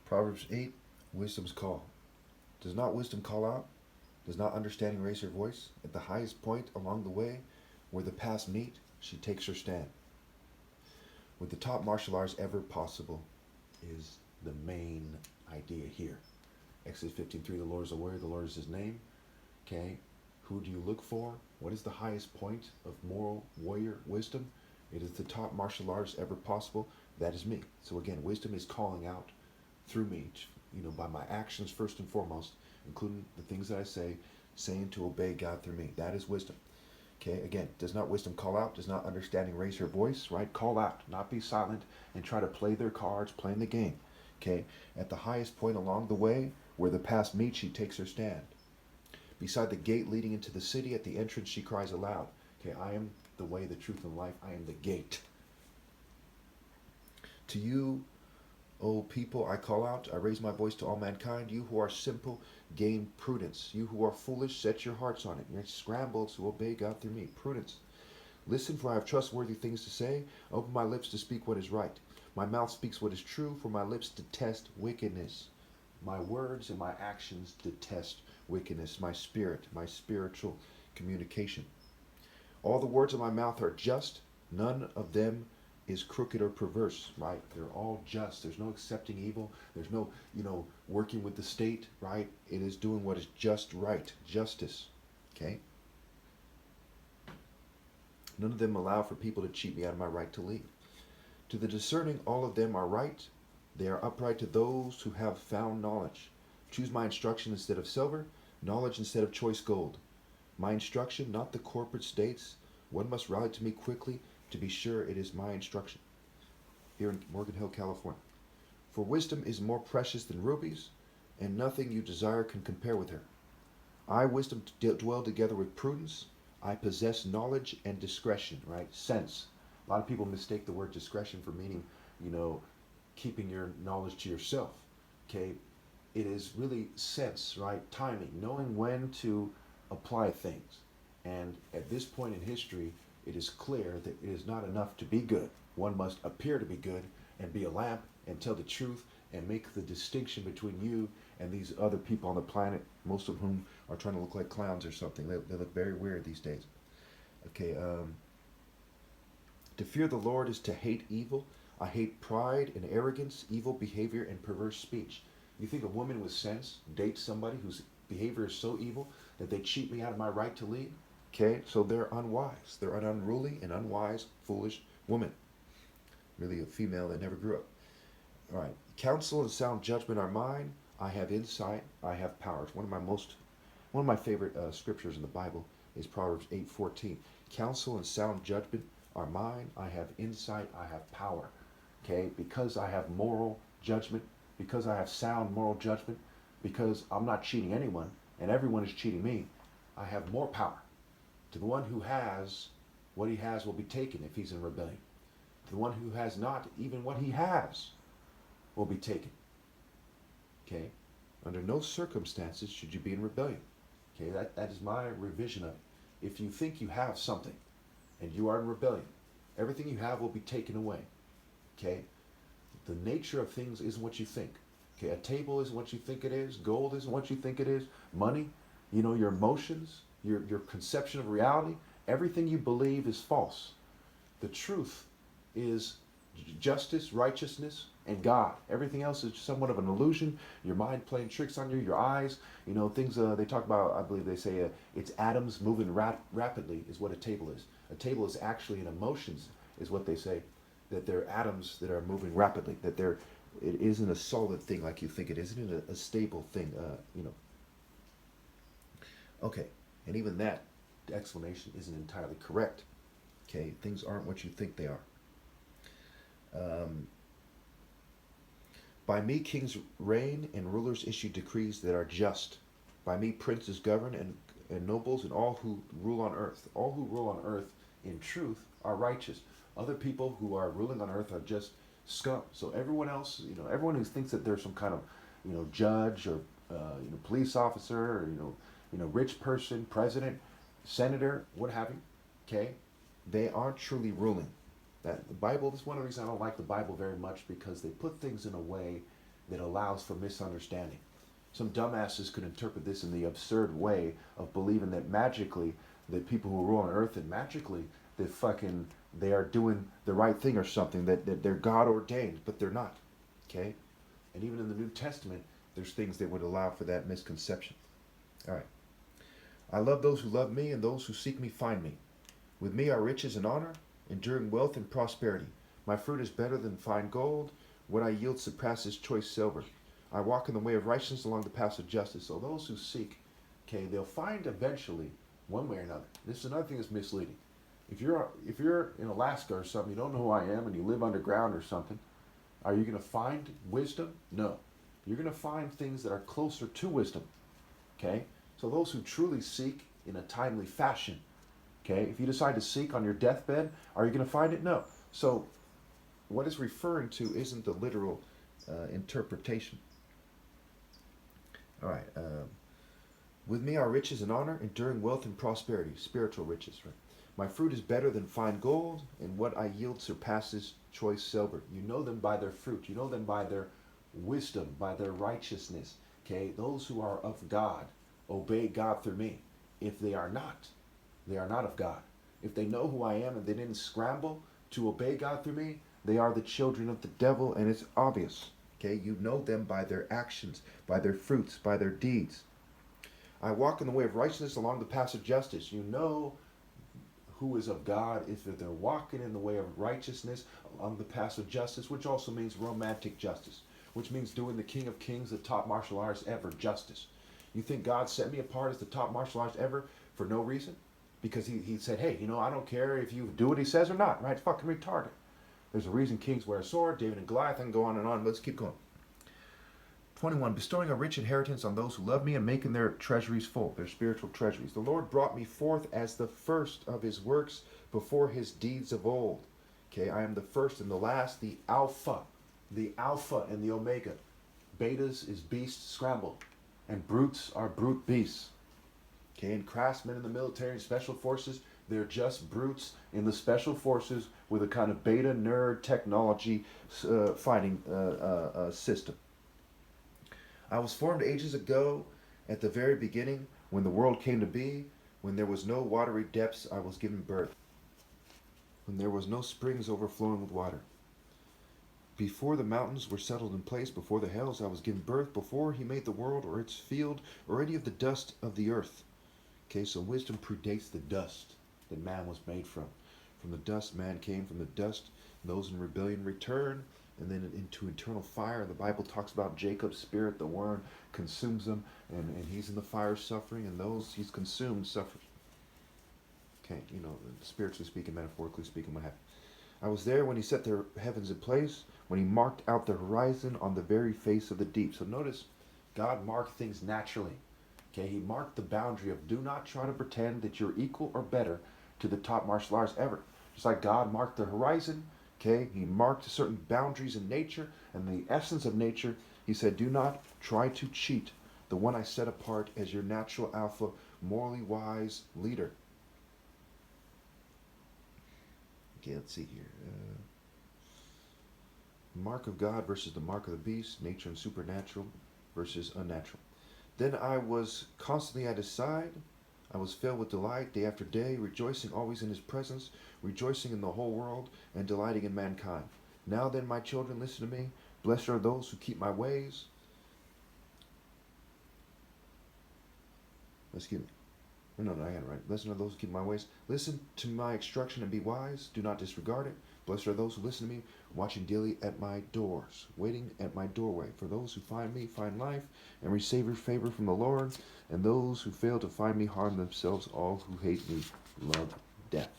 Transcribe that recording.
Proverbs 8, wisdom's call. Does not wisdom call out? Does not understanding raise her voice? At the highest point along the way, where the paths meet, she takes her stand. With the top martial arts ever possible is the main idea here. Exodus 15:3, the Lord is a warrior, the Lord is his name. Okay, who do you look for? What is the highest point of moral warrior wisdom? It is the top martial arts ever possible. That is me. So again, wisdom is calling out through me, by my actions first and foremost, including the things that I say, saying to obey God through me. That is wisdom. Okay, again, does not wisdom call out? Does not understanding raise her voice? Right? Call out, not be silent and try to play their cards, playing the game. Okay, at the highest point along the way, where the paths meet, she takes her stand. Beside the gate leading into the city, at the entrance, she cries aloud. Okay, I am the way, the truth, and life. I am the gate. To you, O people, I call out. I raise my voice to all mankind. You who are simple, gain prudence. You who are foolish, set your hearts on it. You're scrambled to obey God through me. Prudence. Listen, for I have trustworthy things to say. Open my lips to speak what is right. My mouth speaks what is true, for my lips detest wickedness. My words and my actions detest wickedness. My spirit, my spiritual communication. All the words of my mouth are just. None of them is crooked or perverse, right? They're all just. There's no accepting evil. There's no, working with the state, right? It is doing what is just right. Justice, okay? None of them allow for people to cheat me out of my right to lead. To the discerning, all of them are right. They are upright to those who have found knowledge. Choose my instruction instead of silver, knowledge instead of choice gold. My instruction, not the corporate states. One must rally to me quickly to be sure it is my instruction. Here in Morgan Hill, California. For wisdom is more precious than rubies, and nothing you desire can compare with her. I, wisdom, dwell together with prudence. I possess knowledge and discretion, right? Sense. A lot of people mistake the word discretion for meaning, keeping your knowledge to yourself. Okay? It is really sense, right? Timing, knowing when to apply things. And at this point in history, it is clear that it is not enough to be good. One must appear to be good and be a lamp and tell the truth and make the distinction between you and these other people on the planet, most of whom are trying to look like clowns or something. They look very weird these days. Okay, to fear the Lord is to hate evil. I hate pride and arrogance, evil behavior, and perverse speech. You think a woman with sense dates somebody whose behavior is so evil that they cheat me out of my right to lead? Okay, so they're unwise. They're an unruly and unwise, foolish woman. Really a female that never grew up. All right. Counsel and sound judgment are mine. I have insight. I have power. It's one of my favorite scriptures in the Bible is Proverbs 8:14. Counsel and sound judgment are mine. I have insight. I have power. Okay, because I have moral judgment, because I have sound moral judgment, because I'm not cheating anyone and everyone is cheating me, I have more power. To the one who has, what he has will be taken if he's in rebellion. To the one who has not, even what he has will be taken. Okay? Under no circumstances should you be in rebellion. Okay, that is my revision of it. If you think you have something and you are in rebellion, everything you have will be taken away. Okay? The nature of things isn't what you think. Okay, a table isn't what you think it is. Gold isn't what you think it is. Money, your emotions, your conception of reality, everything you believe is false. The truth is justice, righteousness, and God. Everything else is somewhat of an illusion. Your mind playing tricks on you, your eyes, things they talk about, I believe they say it's atoms moving rapidly is what a table is. A table is actually an emotions is what they say, that they're atoms that are moving rapidly, that it isn't a solid thing like you think it is. It isn't a stable thing, Okay, and even that explanation isn't entirely correct. Okay, things aren't what you think they are. By me kings reign and rulers issue decrees that are just. By me princes govern and nobles and all who rule on earth. All who rule on earth in truth are righteous. Other people who are ruling on earth are just scum. So everyone else, everyone who thinks that there's some kind of, judge or police officer or rich person, president, senator, what have you, okay, they aren't truly ruling. That the Bible is one of the reasons I don't like the Bible very much, because they put things in a way that allows for misunderstanding. Some dumbasses could interpret this in the absurd way of believing that magically, that people who rule on earth and magically, that fucking, they are doing the right thing or something, that they're God ordained, but they're not. Okay? And even in the New Testament, there's things that would allow for that misconception. All right. I love those who love me, and those who seek me find me. With me are riches and honor, enduring wealth and prosperity. My fruit is better than fine gold. What I yield surpasses choice silver. I walk in the way of righteousness along the paths of justice. So those who seek, okay, they'll find eventually, one way or another. This is another thing that's misleading. If you're in Alaska or something, you don't know who I am, and you live underground or something, are you going to find wisdom? No. You're going to find things that are closer to wisdom. Okay? So those who truly seek in a timely fashion, okay, if you decide to seek on your deathbed, are you going to find it? No. So what it's referring to isn't the literal interpretation. All right. With me are riches and honor, enduring wealth and prosperity, spiritual riches. Right? My fruit is better than fine gold, and what I yield surpasses choice silver. You know them by their fruit. You know them by their wisdom, by their righteousness. Okay, those who are of God obey God through me. If they are not of God. If they know who I am and they didn't scramble to obey God through me, they are the children of the devil, and it's obvious. Okay, you know them by their actions, by their fruits, by their deeds. I walk in the way of righteousness along the paths of justice. You know who is of God if they're walking in the way of righteousness along the paths of justice, which also means romantic justice, which means doing the King of Kings, the top martial artist ever, justice. You think God set me apart as the top martial artist ever for no reason? Because he said, hey, I don't care if you do what he says or not, right? Fucking retarded. There's a reason kings wear a sword, David and Goliath, and go on and on. Let's keep going. 21, bestowing a rich inheritance on those who love me and making their treasuries full, their spiritual treasuries. The Lord brought me forth as the first of his works before his deeds of old. Okay, I am the first and the last, the Alpha and the Omega. Betas is beast scrambled, and brutes are brute beasts. Okay, and craftsmen in the military and special forces, they're just brutes in the special forces with a kind of beta nerd technology fighting system. I was formed ages ago, at the very beginning, when the world came to be, when there was no watery depths, I was given birth. When there was no springs overflowing with water. Before the mountains were settled in place, before the hills, I was given birth, before he made the world or its field or any of the dust of the earth. Okay, so wisdom predates the dust that man was made from. From the dust man came, from the dust those in rebellion return, and then into eternal fire. The Bible talks about Jacob's spirit, the worm consumes him, and he's in the fire suffering, and those he's consumed suffers. Okay, spiritually speaking, metaphorically speaking, what happened? I was there when he set the heavens in place, when he marked out the horizon on the very face of the deep. So notice, God marked things naturally. Okay, he marked the boundary of do not try to pretend that you're equal or better to the top martial arts ever. Just like God marked the horizon, okay, he marked certain boundaries in nature and the essence of nature. He said, do not try to cheat the one I set apart as your natural alpha, morally wise leader. Okay, let's see here. Mark of God versus the mark of the beast, nature and supernatural versus unnatural. Then I was constantly at his side. I was filled with delight day after day, rejoicing always in his presence, rejoicing in the whole world, and delighting in mankind. Now then, my children, listen to me. Blessed are those who keep my ways. Excuse me. No, I got it right. Blessed are those who keep my ways. Listen to my instruction and be wise. Do not disregard it. Blessed are those who listen to me, watching daily at my doors, waiting at my doorway. For those who find me find life and receive favor from the Lord, and those who fail to find me harm themselves. All who hate me love death.